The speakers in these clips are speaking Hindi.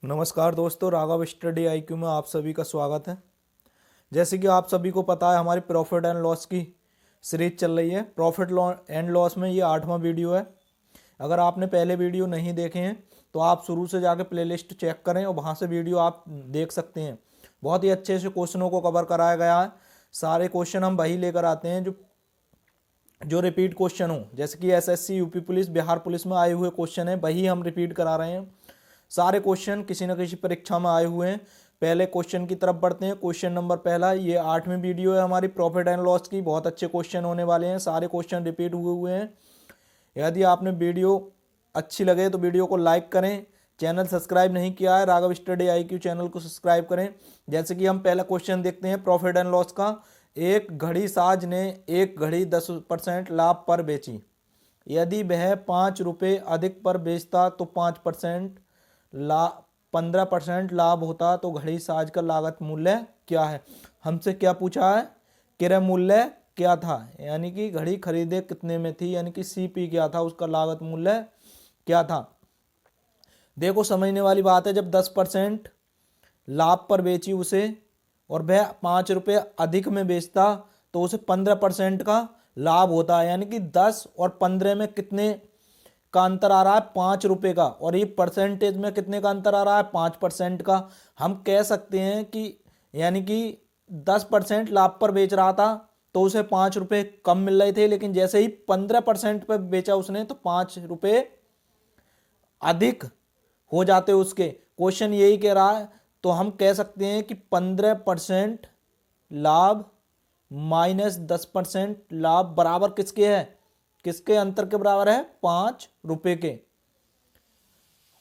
नमस्कार दोस्तों, राघव स्टडी आईक्यू में आप सभी का स्वागत है। जैसे कि आप सभी को पता है, हमारी प्रॉफिट एंड लॉस की सीरीज चल रही है। प्रॉफिट एंड लॉस में ये 8वां वीडियो है। अगर आपने पहले वीडियो नहीं देखे हैं तो आप शुरू से जाके प्लेलिस्ट चेक करें और वहाँ से वीडियो आप देख सकते हैं। बहुत ही अच्छे से क्वेश्चनों को कवर कराया गया है। सारे क्वेश्चन हम वही लेकर आते हैं जो रिपीट क्वेश्चन हो, जैसे कि SSC, UP police, Bihar police में आए हुए क्वेश्चन है, वही हम रिपीट करा रहे हैं। सारे क्वेश्चन किसी न किसी परीक्षा में आए हुए हैं। पहले क्वेश्चन की तरफ बढ़ते हैं। क्वेश्चन नंबर पहला, ये 8वीं वीडियो है हमारी प्रॉफिट एंड लॉस की। बहुत अच्छे क्वेश्चन होने वाले हैं, सारे क्वेश्चन रिपीट हुए हैं। यदि आपने वीडियो अच्छी लगे तो वीडियो को लाइक करें। चैनल सब्सक्राइब नहीं किया है, राघव स्टडी आईक्यू चैनल को सब्सक्राइब करें। जैसे कि हम पहला क्वेश्चन देखते हैं प्रॉफिट एंड लॉस का। एक घड़ी साज ने एक घड़ी 10% लाभ पर बेची। यदि वह 5 रुपये अधिक पर बेचता तो 5% लाभ 15% लाभ होता, तो घड़ी साज का लागत मूल्य क्या है। हमसे क्या पूछा है, क्रय मूल्य क्या था, यानी कि घड़ी खरीदे कितने में थी, यानी कि सीपी क्या था, उसका लागत मूल्य क्या था। देखो समझने वाली बात है, जब 10% लाभ पर बेची उसे और वह 5 रुपये अधिक में बेचता तो उसे 15% का लाभ होता है। यानी कि 10 और 15 में कितने का अंतर आ रहा है, 5 रुपये का, और ये परसेंटेज में कितने का अंतर आ रहा है, 5% का। हम कह सकते हैं कि यानी कि 10% लाभ पर बेच रहा था तो उसे 5 रुपये कम मिल रहे थे, लेकिन जैसे ही 15% पर बेचा उसने तो 5 रुपये अधिक हो जाते उसके। क्वेश्चन यही कह रहा है, तो हम कह सकते हैं कि 15% लाभ माइनस 10% लाभ बराबर किसके है, किसके अंतर के बराबर है, 5 रुपये के।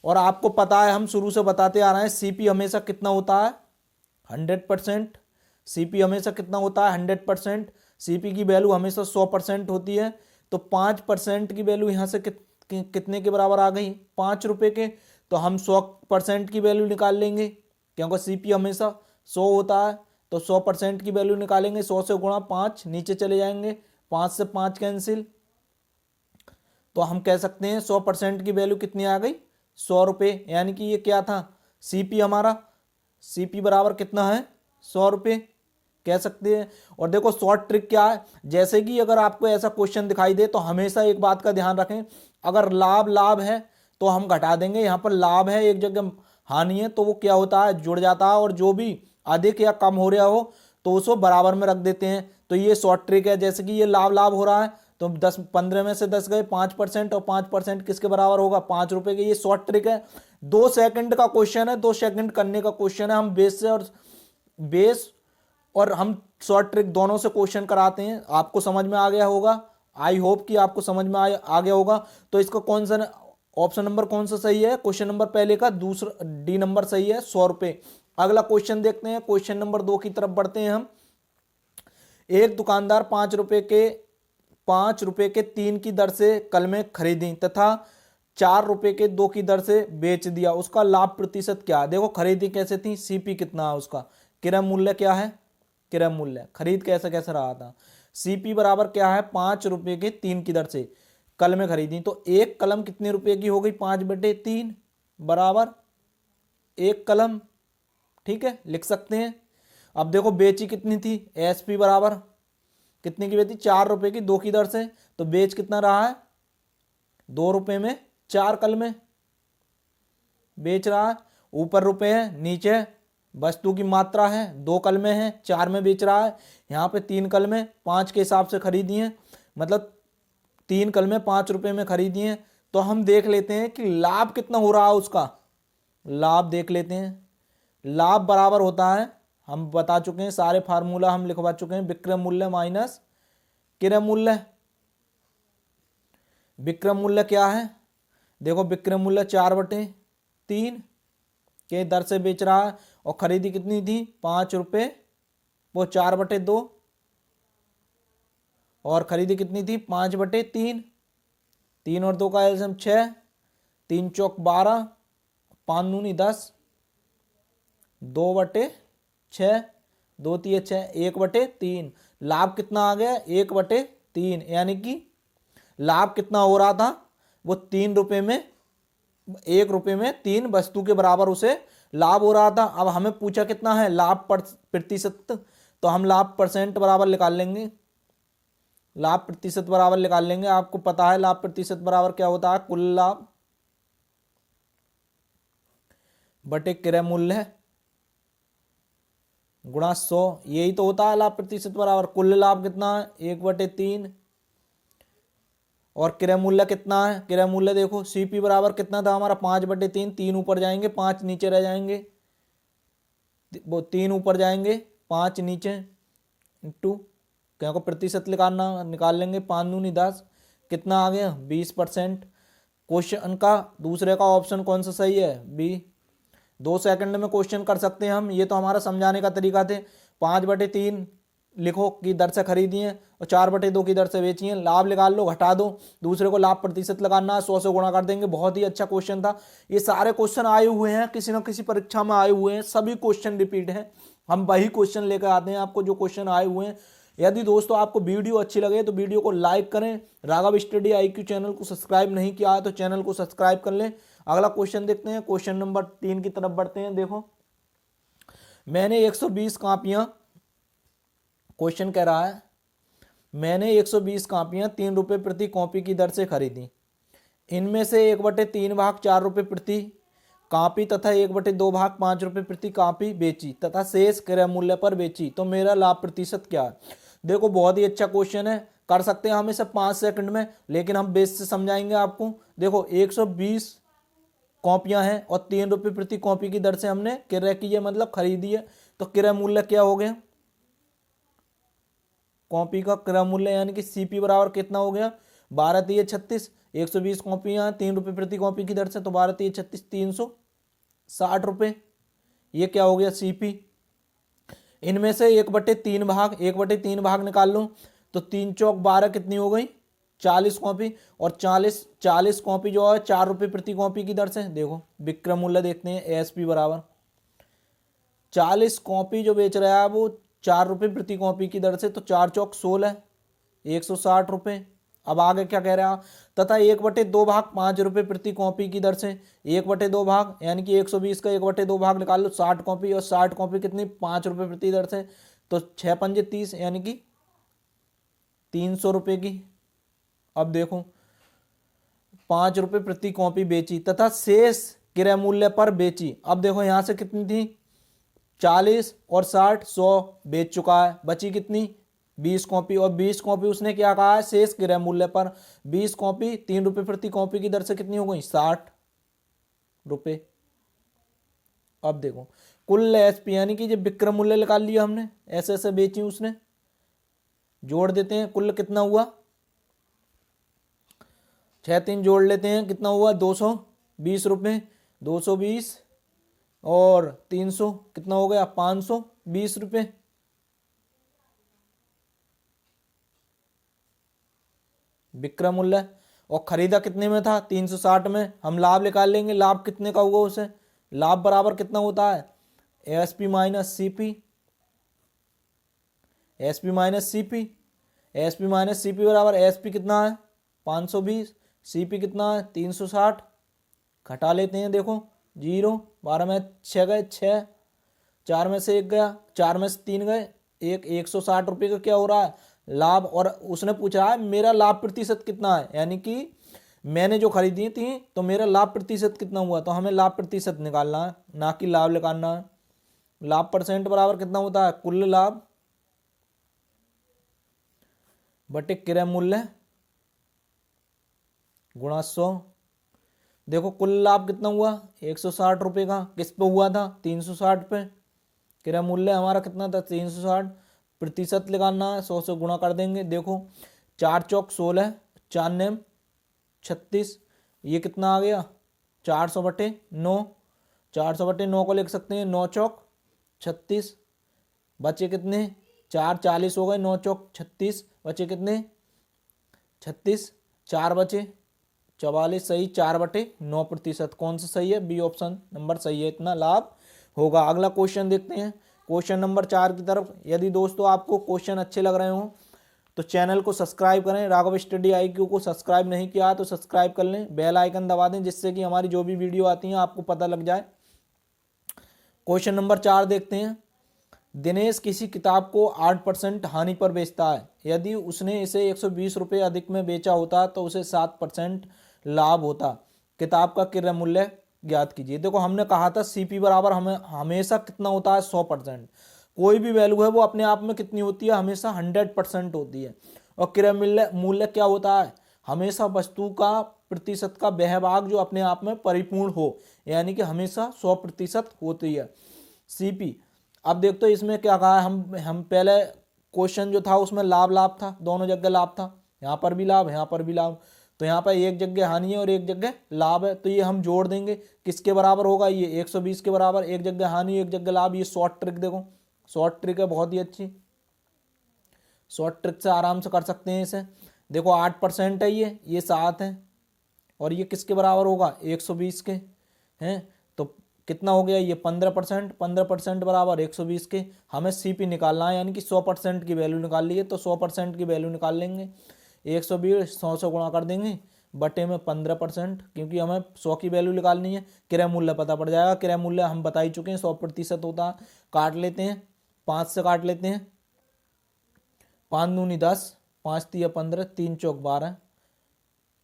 और आपको पता है, हम शुरू से बताते आ रहे हैं, सीपी हमेशा कितना होता है, 100%। सीपी हमेशा कितना होता है, 100%। सीपी की वैल्यू हमेशा 100% होती है। तो 5% की वैल्यू यहाँ से कितने के बराबर आ गई, 5 रुपये के। तो हम 100% की वैल्यू निकाल लेंगे, क्योंकि सीपी हमेशा 100 होता है। तो 100% की वैल्यू निकालेंगे, 100 से गुणा 5, नीचे चले जाएंगे, 5 से 5 कैंसिल। तो हम कह सकते हैं 100% की वैल्यू कितनी आ गई, 100 रुपये। यानी कि ये क्या था, सीपी हमारा, सीपी बराबर कितना है, 100 रुपये कह सकते हैं। और देखो शॉर्ट ट्रिक क्या है, जैसे कि अगर आपको ऐसा क्वेश्चन दिखाई दे तो हमेशा एक बात का ध्यान रखें, अगर लाभ लाभ है तो हम घटा देंगे। यहाँ पर लाभ है, एक जगह हानि है, तो वो क्या होता है, जुड़ जाता है, और जो भी अधिक या कम हो रहा हो तो उसको बराबर में रख देते हैं। तो ये शॉर्ट ट्रिक है। जैसे कि ये लाभ लाभ हो रहा है तो 10 15 में से 10 गए, 5%, और 5% किसके बराबर होगा, 5 रुपये के। ये शॉर्ट ट्रिक है, 2 सेकंड का क्वेश्चन है, 2 सेकंड करने का क्वेश्चन है। हम बेस और हम शॉर्ट ट्रिक दोनों से क्वेश्चन कराते हैं। आपको समझ में आ गया होगा, आई होप कि आपको समझ में आ गया होगा। तो इसका कौन सा ऑप्शन नंबर कौन सा सही है, क्वेश्चन नंबर पहले का दूसरा डी नंबर सही है, 100 रुपये। अगला क्वेश्चन देखते हैं, क्वेश्चन नंबर 2 की तरफ बढ़ते हैं हम। एक दुकानदार 5 रुपए के 3 की दर से कलमें खरीदी तथा 4 रुपए के 2 की दर से बेच दिया, उसका लाभ प्रतिशत क्या है। देखो खरीदी कैसे थी, सीपी कितना है उसका, क्रय मूल्य क्या है, क्रय मूल्य, खरीद कैसे कैसे रहा था। सीपी बराबर क्या है, 5 रुपए के 3 की दर से कलमें खरीदी, तो एक कलम कितने रुपए की हो गई, 5/3 बराबर एक कलम। ठीक है, लिख सकते हैं। अब देखो बेची कितनी थी, एसपी बराबर कितने की बेची, 4 रुपए की 2 की दर से, तो बेच कितना रहा है, 2 रुपए में 4 कलमें बेच रहा है। ऊपर रुपए है, नीचे वस्तु की मात्रा है, 2 कलमें हैं, 4 में बेच रहा है। यहाँ पे 3 कलमें 5 के हिसाब से खरीदी हैं, मतलब 3 कलमें 5 रुपए में खरीदी हैं। तो हम देख लेते हैं कि लाभ कितना हो रहा है उसका, लाभ देख लेते हैं। लाभ बराबर होता है, हम बता चुके हैं, सारे फार्मूला हम लिखवा चुके हैं, विक्रय मूल्य माइनस क्रय मूल्य। विक्रय मूल्य क्या है, देखो विक्रय मूल्य 4/3 के दर से बेच रहा है, और खरीदी कितनी थी, 5 रुपये, वो 4/2, और खरीदी कितनी थी, 5/3। 3 और 2 का एलसीएम 6, 3 चौक 12, 5 दूनी 10, 2/6, 2 तिये 6, 1/3। लाभ कितना आ गया, 1/3, यानी कि लाभ कितना हो रहा था, वो 3 रुपए में 1 रुपये में 3 वस्तु के बराबर उसे लाभ हो रहा था। अब हमें पूछा कितना है लाभ प्रतिशत, तो हम लाभ परसेंट बराबर निकाल लेंगे, लाभ प्रतिशत बराबर निकाल लेंगे। आपको पता है लाभ प्रतिशत बराबर क्या होता है, कुल लाभ बटे क्रय मूल्य गुणा 100, यही तो होता है लाभ प्रतिशत बराबर। कुल लाभ कितना है 1/3 और क्रय मूल्य कितना है, क्रय मूल्य देखो सीपी बराबर कितना था हमारा 5/3, 3 ऊपर जाएंगे 5 नीचे रह जाएंगे, वो 3 ऊपर जाएंगे 5 नीचे इंटू क्या को प्रतिशत निकाल लेंगे 5 दूनी 10, कितना आ गया 20%। क्वेश्चन का दूसरे का ऑप्शन कौन सा सही है, बी। 2 सेकंड में क्वेश्चन कर सकते हैं हम, ये तो हमारा समझाने का तरीका थे। 5/3 लिखो की दर से खरीदी है और 4/2 की दर से बेची है, लाभ निकाल लो घटा दो, दूसरे को लाभ प्रतिशत लगाना है 100 से गुणा कर देंगे। बहुत ही अच्छा क्वेश्चन था। ये सारे क्वेश्चन आए हुए हैं, किसी न किसी परीक्षा में आए हुए हैं, सभी क्वेश्चन रिपीट हैं। हम वही क्वेश्चन लेकर आते हैं आपको जो क्वेश्चन आए हुए हैं। यदि दोस्तों आपको वीडियो अच्छी लगे तो वीडियो को लाइक करें, राघव स्टडी IQ चैनल को सब्सक्राइब नहीं किया है तो चैनल को सब्सक्राइब कर लें। अगला क्वेश्चन देखते हैं, क्वेश्चन नंबर 3 की तरफ बढ़ते हैं। देखो मैंने 120 कापियां, क्वेश्चन कह रहा है मैंने 120 कापियां 3 रुपये प्रति कॉपी की दर से खरीदी। इनमें से 1/3 भाग 4 रुपये प्रति कॉपी तथा 1/2 भाग 5 रुपये प्रति कॉपी बेची तथा शेष क्रय मूल्य पर बेची, तो मेरा लाभ प्रतिशत क्या है। देखो बहुत ही अच्छा क्वेश्चन है, कर सकते हैं हम इसे 5 सेकंड में, लेकिन हम बेस से समझाएंगे आपको। देखो 120 कॉपियां हैं और 3 रुपये प्रति कॉपी की दर से हमने क्रय की है, मतलब खरीदी है, तो क्रय मूल्य क्या हो गया, कॉपी का क्रय मूल्य यानी कि सीपी बराबर कितना हो गया 12×3=36। 120 कॉपियां 3 रुपये प्रति कॉपी की दर से, तो 12×3=36 360 रुपये, ये क्या हो गया सीपी। इनमें से 1/3 भाग निकाल लो, तो 3 चौक 12 कितनी हो गई 40 कॉपी, और 40 कॉपी जो है 4 रुपये प्रति कॉपी की दर से। देखो विक्रय मूल्य देखते हैं, एएसपी बराबर 40 कॉपी जो बेच रहा है वो 4 रुपये प्रति कॉपी की दर से, तो 4 चौक 16 160 रुपये। अब आगे क्या कह रहा है, तथा 1/2 भाग 5 रुपये प्रति कॉपी की दर से। 1/2 भाग यानी कि 120 का 1/2 भाग निकाल लो, 60 कॉपी, और 60 कॉपी कितनी 5 रुपये प्रति दर से, तो 6×5 = 30 यानी कि 300 रुपये की। अब देखो 5 रुपये प्रति कॉपी बेची तथा शेष क्रय मूल्य पर बेची। अब देखो यहाँ से कितनी थी 40 और 60 100 बेच चुका है, बची कितनी 20 कॉपी, और 20 कॉपी उसने क्या कहा है शेष क्रय मूल्य पर। 20 कॉपी 3 रुपये प्रति कॉपी की दर से कितनी हो गई 60 रुपये। अब देखो कुल एसपी यानी कि जब विक्रय मूल्य निकाल लिया हमने, ऐसे ऐसे बेची उसने, जोड़ देते हैं कुल कितना हुआ 6×3 जोड़ लेते हैं कितना हुआ 220 रुपये, 220 और 300 कितना हो गया 520 रुपये। विक्रय मूल्य, और खरीदा कितने में था 360 में। हम लाभ निकाल लेंगे, लाभ कितने का होगा उसे, लाभ बराबर कितना होता है ASP minus CP, ASP minus CP, ASP minus CP बराबर एएसपी कितना है 520, सीपी कितना है 360, घटा लेते हैं। देखो 0, 12 में 6 गए 6, 4 में से 1 गया, 4 में से 3 गए 1, 160 रुपये का क्या हो रहा है लाभ। और उसने पूछा है मेरा लाभ प्रतिशत कितना है, यानी कि मैंने जो खरीदी थी तो मेरा लाभ प्रतिशत कितना हुआ, तो हमें लाभ प्रतिशत निकालना है ना कि लाभ निकालना है। लाभ परसेंट बराबर कितना होता है कुल लाभ बटे क्रय मूल्य गुणा 100। देखो कुल लाभ कितना हुआ 160 रुपये का, किस पे हुआ था 360 पे, क्रय मूल्य हमारा कितना था 360, प्रतिशत लगाना है 100 से गुणा कर देंगे। देखो 4 चौक 16, 4 नेम 36, ये कितना आ गया 400/9, 400/9 को लिख सकते हैं 9 चौक 36, बचे कितने 4 40 हो गए, 9 चौक 36, बचे कितने 36, 4 बचे 44, सही 4/9 प्रतिशत। कौन सा सही है बी ऑप्शन नंबर सही है, इतना लाभ होगा। अगला क्वेश्चन देखते हैं, क्वेश्चन नंबर 4 की तरफ। यदि दोस्तों आपको क्वेश्चन अच्छे लग रहे हो तो चैनल को सब्सक्राइब करें, राघव स्टडी IQ को सब्सक्राइब नहीं किया तो सब्सक्राइब कर लें, बेल आइकन दबा दें जिससे कि हमारी जो भी वीडियो आती है आपको पता लग जाए। क्वेश्चन नंबर 4 देखते हैं। दिनेश किसी किताब को 8% हानि पर बेचता है। यदि उसने इसे 120 रुपये अधिक में बेचा होता तो उसे 7% लाभ होता। किताब का क्रय मूल्य ज्ञात कीजिए। देखो हमने कहा था CP बराबर हमें हमेशा कितना होता है 100%। कोई भी वैल्यू है वो अपने आप में कितनी होती है, हमेशा 100% होती है। और क्रय मूल्य मूल्य क्या होता है, हमेशा वस्तु का प्रतिशत का वह भाग जो अपने आप में परिपूर्ण हो, यानी कि हमेशा 100% होती है CP। अब देखते हो इसमें क्या कहा है, हम पहले क्वेश्चन जो था उसमें लाभ लाभ था, दोनों जगह लाभ था, यहाँ पर भी लाभ यहाँ पर भी लाभ, तो यहाँ पर एक जगह हानि है और एक जगह लाभ है, तो ये हम जोड़ देंगे। किसके बराबर होगा, ये 120 के बराबर, एक जगह हानि एक जगह लाभ। ये शॉर्ट ट्रिक, देखो शॉर्ट ट्रिक है, बहुत ही अच्छी शॉर्ट ट्रिक से आराम से कर सकते हैं इसे। देखो 8% है ये 7 है, और ये किसके बराबर होगा 120 के हैं, तो कितना हो गया ये 15%, 15% बराबर 120 के। हमें CP निकालना है, यानी कि 100% की वैल्यू निकाल ली है, तो 100% की वैल्यू निकाल लेंगे। 120 100 से गुणा कर देंगे, बटे में 15%, क्योंकि हमें 100 की वैल्यू निकालनी है। क्रय मूल्य पता पड़ जाएगा, क्रय मूल्य हम बता ही चुके हैं 100% होता है। काट लेते हैं, 5 से काट लेते हैं, 5 दूनी 10, 5 तिया 15, 3 चौक 12,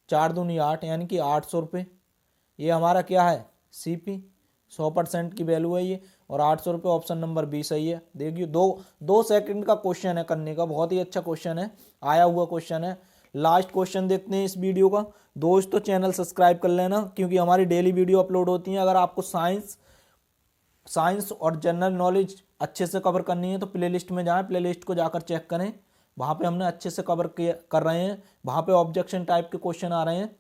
4 दूनी 8, यानी कि 800 रुपये। ये हमारा क्या है CP, 100% की वैल्यू है ये, और 800 रुपये ऑप्शन नंबर 20 सही है। देखिए 2 सेकंड का क्वेश्चन है करने का, बहुत ही अच्छा क्वेश्चन है, आया हुआ क्वेश्चन है। लास्ट क्वेश्चन देखते हैं इस वीडियो का। दोस्तों चैनल सब्सक्राइब कर लेना, क्योंकि हमारी डेली वीडियो अपलोड होती हैं। अगर आपको साइंस और जनरल नॉलेज अच्छे से कवर करनी है तो प्लेलिस्ट में जाएं, प्लेलिस्ट को जाकर चेक करें, वहाँ पे हमने अच्छे से कवर कर रहे हैं। वहाँ पे ऑब्जेक्शन टाइप के क्वेश्चन आ रहे हैं।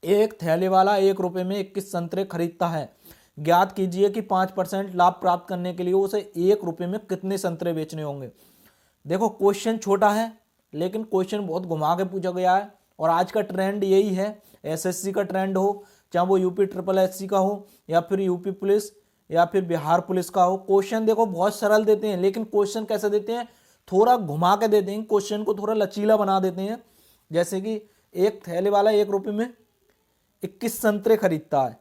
एक थैले वाला 1 रुपये में 21 संतरे खरीदता है। ज्ञात कीजिए कि 5% लाभ प्राप्त करने के लिए उसे 1 रुपये में कितने संतरे बेचने होंगे। देखो क्वेश्चन छोटा है, लेकिन क्वेश्चन बहुत घुमा के पूछा गया है, और आज का ट्रेंड यही है। SSC का ट्रेंड हो, चाहे वो UP SSC का हो, या फिर UP पुलिस, या फिर बिहार पुलिस का हो, क्वेश्चन देखो बहुत सरल देते हैं, लेकिन क्वेश्चन कैसे देते हैं, थोड़ा घुमा के देते हैं, क्वेश्चन को थोड़ा लचीला बना देते हैं। जैसे कि एक थैले वाला 1 रुपये में 21 संतरे खरीदता है,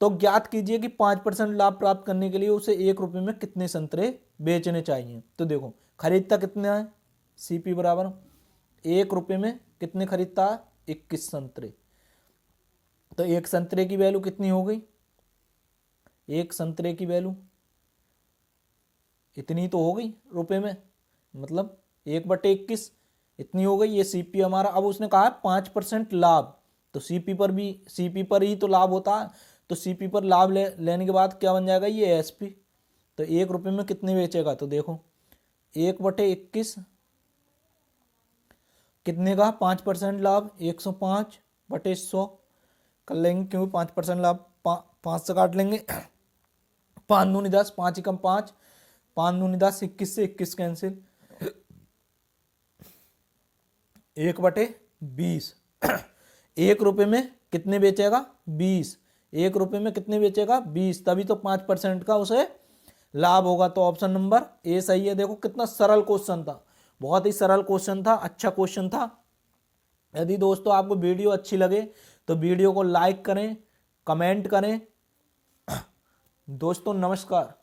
तो ज्ञात कीजिए कि 5% लाभ प्राप्त करने के लिए उसे 1 रुपये में कितने संतरे बेचने चाहिए। तो देखो खरीदता कितना है, CP बराबर 1 रुपये में कितने खरीदता है 21 संतरे, तो एक संतरे की वैल्यू कितनी हो गई, एक संतरे की वैल्यू इतनी तो हो गई रुपए में, मतलब 1/21 इतनी हो गई, ये CP हमारा। अब उसने कहा 5% लाभ, तो CP पर ही तो लाभ होता है, तो CP पर लाभ लेने के बाद क्या बन जाएगा ये SP। तो 1 रुपये में कितने बेचेगा, तो देखो 1/21 कितने का 5% लाभ, 105/100 कर लेंगे, क्योंकि 5% लाभ 5 से काट लेंगे, 5 दूनी 10, 5 एकम 5, 5 दूनी 10, 21 से 21 कैंसिल, 1/20। 1 रुपये में कितने बेचेगा 20, 1 रुपये में कितने बेचेगा 20, तभी तो 5% का उसे लाभ होगा। तो ऑप्शन नंबर A सही है। देखो कितना सरल क्वेश्चन था, बहुत ही सरल क्वेश्चन था, अच्छा क्वेश्चन था। यदि दोस्तों आपको वीडियो अच्छी लगे तो वीडियो को लाइक करें, कमेंट करें। दोस्तों नमस्कार।